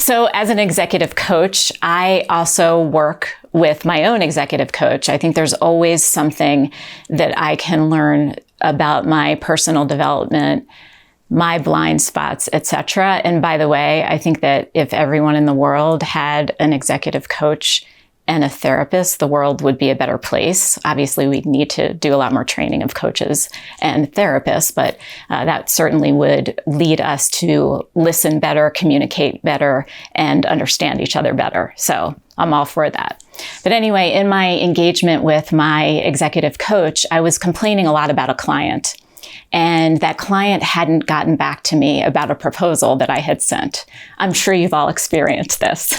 So as an executive coach, I also work with my own executive coach. I think there's always something that I can learn about my personal development, my blind spots, etc. And by the way, I think that if everyone in the world had an executive coach and a therapist, the world would be a better place. Obviously, we'd need to do a lot more training of coaches and therapists, but that certainly would lead us to listen better, communicate better, and understand each other better. So I'm all for that. But anyway, in my engagement with my executive coach, I was complaining a lot about a client. And that client hadn't gotten back to me about a proposal that I had sent. I'm sure you've all experienced this.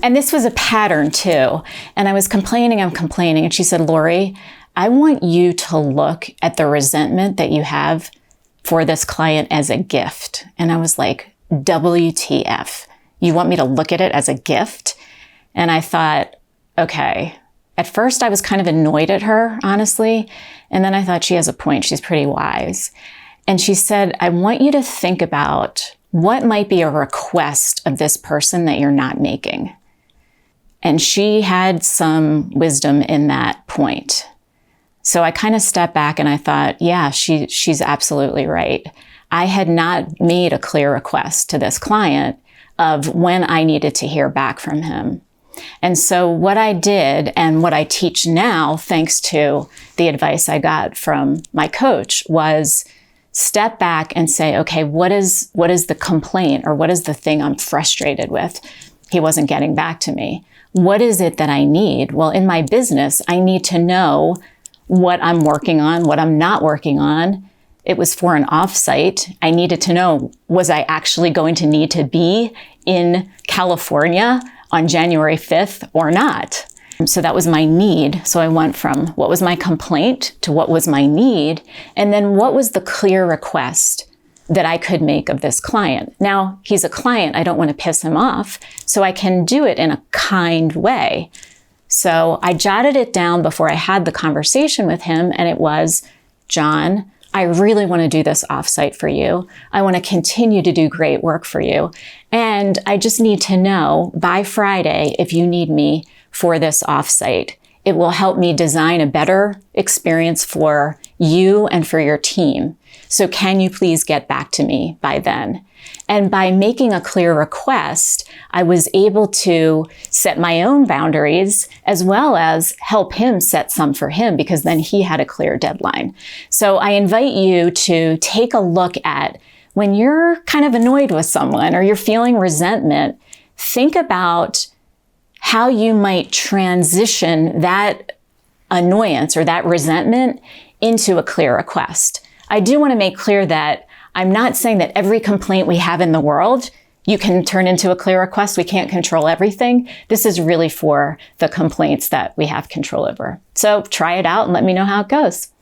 And this was a pattern too. And I was complaining, and she said, Lori, I want you to look at the resentment that you have for this client as a gift. And I was like, WTF? You want me to look at it as a gift? And I thought, okay. At first, I was kind of annoyed at her, honestly. And then I thought she has a point. She's pretty wise. And she said, I want you to think about what might be a request of this person that you're not making. And she had some wisdom in that point. So I kind of stepped back and I thought, yeah, she's absolutely right. I had not made a clear request to this client of when I needed to hear back from him. And so what I did and what I teach now, thanks to the advice I got from my coach, was step back and say, okay, what is the complaint, or what is the thing I'm frustrated with? He wasn't getting back to me. What is it that I need? Well, in my business, I need to know what I'm working on, what I'm not working on. It was for an offsite. I needed to know, was I actually going to need to be in California on January 5th or not? So that was my need. So I went from what was my complaint to what was my need, and then what was the clear request that I could make of this client. Now, he's a client. I don't want to piss him off, so I can do it in a kind way. So I jotted it down before I had the conversation with him, and it was, John, I really want to do this offsite for you. I want to continue to do great work for you. And I just need to know by Friday if you need me for this offsite. It will help me design a better experience for you and for your team. So can you please get back to me by then? And by making a clear request, I was able to set my own boundaries as well as help him set some for him, because then he had a clear deadline. So I invite you to take a look at when you're kind of annoyed with someone or you're feeling resentment, think about how you might transition that annoyance or that resentment into a clear request. I do want to make clear that I'm not saying that every complaint we have in the world you can turn into a clear request. We can't control everything. This is really for the complaints that we have control over. So try it out and let me know how it goes.